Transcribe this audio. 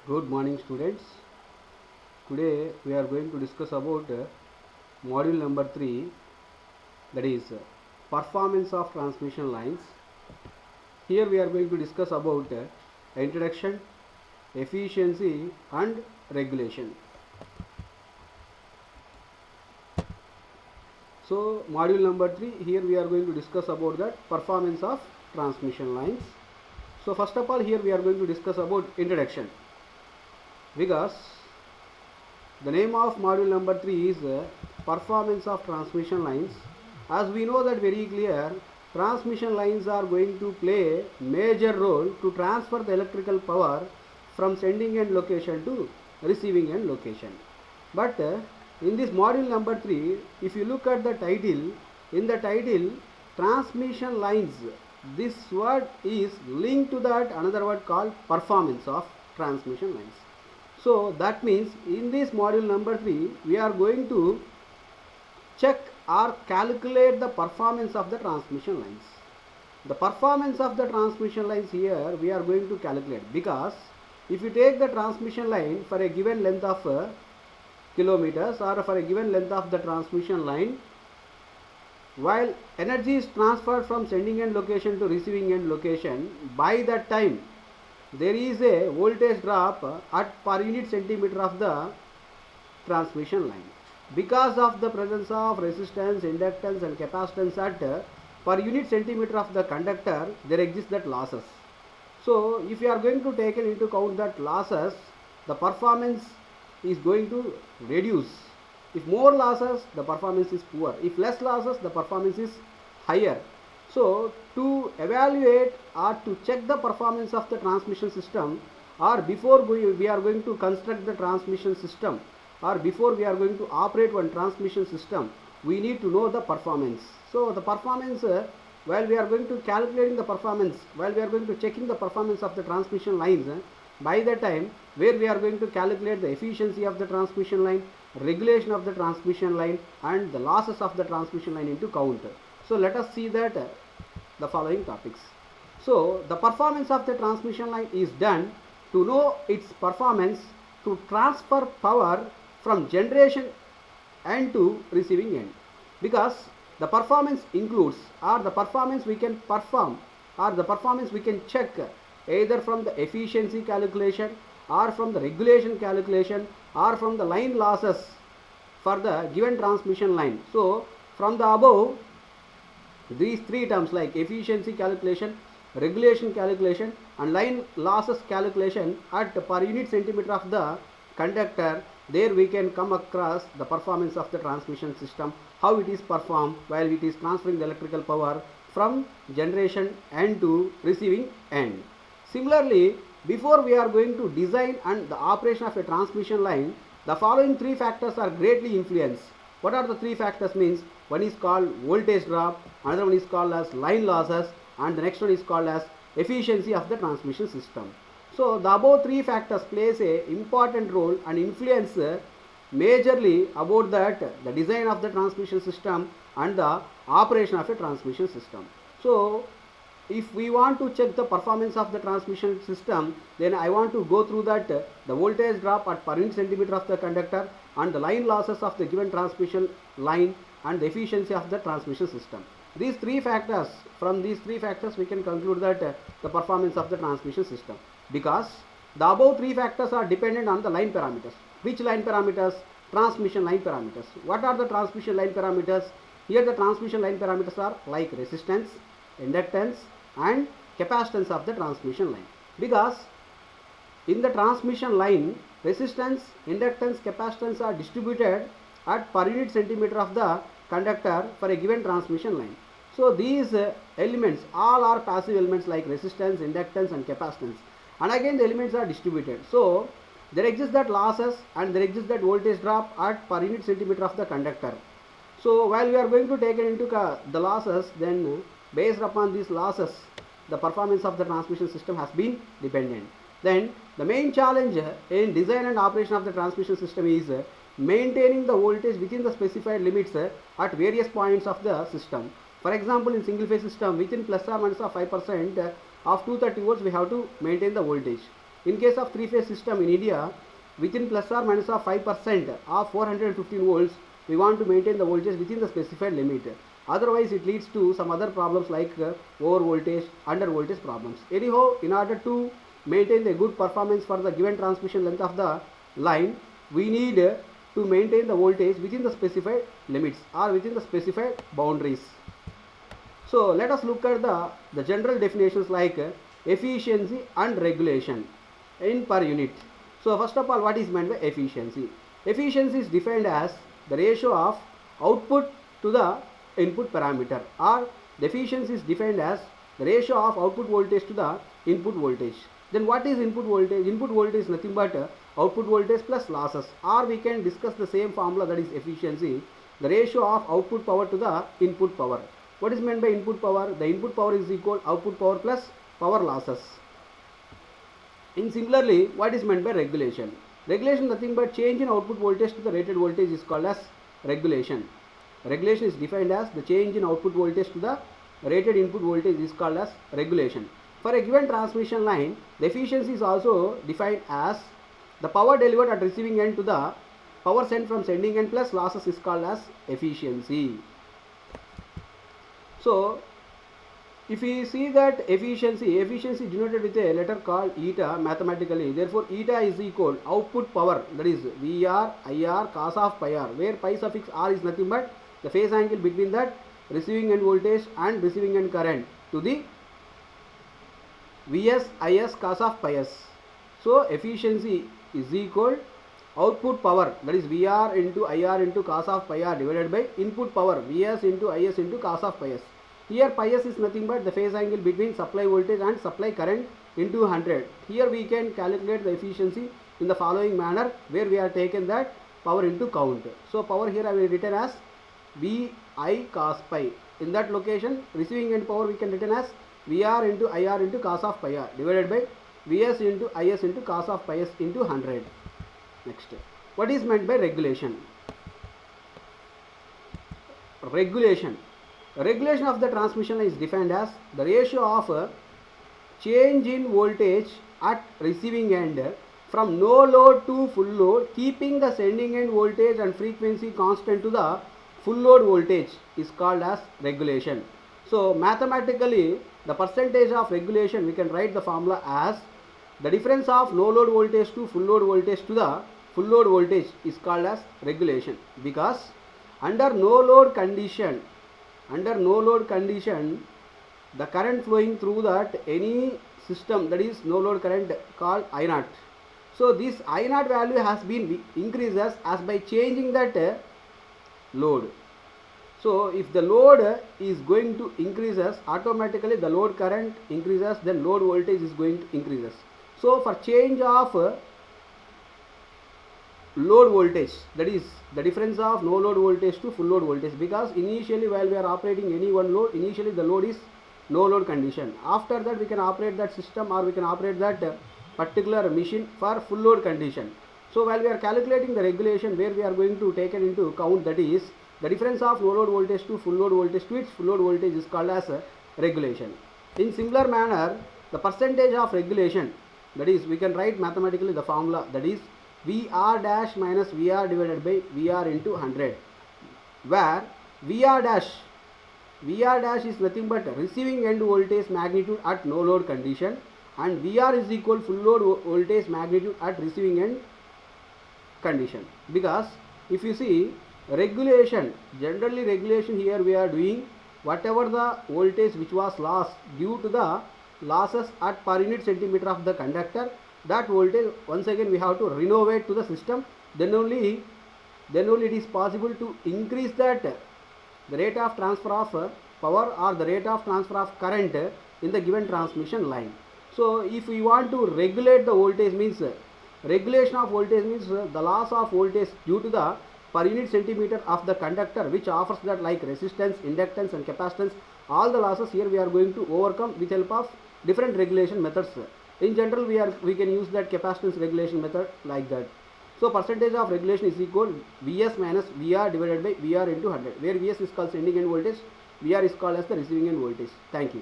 Good morning, students. Today we are going to discuss about module number 3, that is performance of transmission lines. Here we are going to discuss about introduction, efficiency and regulation. So module number 3, here we are going to discuss about the performance of transmission lines. So first of all, here we are going to discuss about introduction, because the name of module number 3 is performance of transmission lines. As we know that very clear, transmission lines are going to play major role to transfer the electrical power from sending end location to receiving end location. But in this module number 3, if you look at the title, in the title transmission lines, this word is linked to that another word called performance of transmission lines. So that means in this module number 3, we are going to check or calculate the performance of the transmission lines. The performance of the transmission lines here we are going to calculate, because if you take the transmission line for a given length of kilometers, or for a given length of the transmission line, while energy is transferred from sending end location to receiving end location, by that time there is a voltage drop at per unit centimeter of the transmission line. Because of the presence of resistance, inductance and capacitance at per unit centimeter of the conductor, there exists that losses. So if you are going to take into account that losses, the performance is going to reduce. If more losses, the performance is poor. If less losses, the performance is higher. So to evaluate or to check the performance of the transmission system, or before we are going to construct the transmission system, or before we are going to operate one transmission system, we need to know the performance. So the performance, while we are going to calculating the performance, while we are going to checking the performance of the transmission lines, by the time where we are going to calculate the efficiency of the transmission line, regulation of the transmission line and the losses of the transmission line into count. So let us see that the following topics. So the performance of the transmission line is done to know its performance to transfer power from generation end to receiving end, because the performance includes, or the performance we can perform, or the performance we can check either from the efficiency calculation, or from the regulation calculation, or from the line losses for the given transmission line. So from the above, these three terms like efficiency calculation, regulation calculation and line losses calculation at per unit centimeter of the conductor, there we can come across the performance of the transmission system, how it is performed while it is transferring the electrical power from generation end to receiving end. Similarly, before we are going to design and the operation of a transmission line, the following three factors are greatly influenced. What are the three factors means? One is called voltage drop, another one is called as line losses, and the next one is called as efficiency of the transmission system. So the above three factors plays a important role and influence majorly about that the design of the transmission system and the operation of a transmission system. So if we want to check the performance of the transmission system, then I want to go through that the voltage drop at per unit centimeter of the conductor and the line losses of the given transmission line and the efficiency of the transmission system. These three factors, from these three factors we can conclude that the performance of the transmission system, because the above three factors are dependent on the line parameters. Which line parameters? Transmission line parameters. What are the transmission line parameters? Here the transmission line parameters are like resistance, inductance and capacitance of the transmission line, because in the transmission line, resistance, inductance, capacitance are distributed at per unit centimeter of the conductor for a given transmission line. So these elements all are passive elements like resistance, inductance and capacitance, and again the elements are distributed. So there exists that losses and there exists that voltage drop at per unit centimeter of the conductor. So while we are going to take into the losses, then based upon these losses, the performance of the transmission system has been dependent. Then the main challenge in design and operation of the transmission system is maintaining the voltage within the specified limits at various points of the system. For example, in single phase system, within plus or minus of 5% of 230 volts we have to maintain the voltage. In case of three-phase system in India, within plus or minus of 5% of 415 volts, we want to maintain the voltage within the specified limit. Otherwise, it leads to some other problems like over voltage, under voltage problems. Anyhow, in order to maintain the good performance for the given transmission length of the line, we need to maintain the voltage within the specified limits or within the specified boundaries. So let us look at the general definitions like efficiency and regulation in per unit. So first of all, what is meant by efficiency? Efficiency is defined as the ratio of output to the input parameter, or the efficiency is defined as the ratio of output voltage to the input voltage. Then what is input voltage? Input voltage is nothing but output voltage plus losses, or we can discuss the same formula, that is efficiency, the ratio of output power to the input power. What is meant by input power? The input power is equal output power plus power losses. In similarly, what is meant by regulation? Regulation nothing but change in output voltage to the rated voltage is called as regulation. Regulation is defined as the change in output voltage to the rated input voltage is called as regulation. For a given transmission line, the efficiency is also defined as the power delivered at receiving end to the power sent from sending end plus losses is called as efficiency. So if we see that efficiency denoted with a letter called eta mathematically, therefore eta is equal output power, that is VR IR cos of pi r, where pi suffix r is nothing but the phase angle between that receiving end voltage and receiving end current to the Vs Is cos of pi s. So efficiency is equal output power, that is VR into IR into cos of pi r divided by input power Vs into Is into cos of pi s. Here pi s is nothing but the phase angle between supply voltage and supply current into 100. Here we can calculate the efficiency in the following manner, where we have taken that power into count. So power here I will written as Vi cos pi. In that location, receiving end power we can written as VR into IR into cos of pi r divided by Vs into Is into cos of pi s into 100. Next, what is meant by regulation? Regulation of the transmission line is defined as the ratio of change in voltage at receiving end from no load to full load, keeping the sending end voltage and frequency constant to the full load voltage is called as regulation. So mathematically, the percentage of regulation we can write the formula as the difference of no load voltage to full load voltage to the full load voltage is called as regulation, because under no load condition, the current flowing through that any system, that is no load current called I naught. So this I naught value has been increases as by changing that load. So if the load is going to increases, automatically the load current increases, then load voltage is going to increases. So for change of load voltage, that is the difference of no load voltage to full load voltage, because initially while we are operating any one load, initially the load is no load condition. After that we can operate that system or we can operate that particular machine for full load condition. So while we are calculating the regulation, where we are going to take it into account, that is the difference of no load voltage to full load voltage to its full load voltage is called as regulation. In similar manner, the percentage of regulation, that is we can write mathematically the formula, that is VR dash minus VR divided by VR into 100, where VR dash is nothing but receiving end voltage magnitude at no load condition, and VR is equal full load voltage magnitude at receiving end condition. Because if you see regulation, generally regulation here we are doing whatever the voltage which was lost due to the losses at per unit centimeter of the conductor, that voltage once again we have to renovate to the system, then only it is possible to increase that the rate of transfer of power or the rate of transfer of current in the given transmission line. So if we want to regulate the voltage, means regulation of voltage means the loss of voltage due to the per unit centimeter of the conductor, which offers that like resistance, inductance and capacitance, all the losses here we are going to overcome with help of different regulation methods. In general we can use that capacitance regulation method like that. So percentage of regulation is equal Vs minus Vr divided by Vr into 100, where Vs is called sending end voltage, Vr is called as the receiving end voltage. Thank you.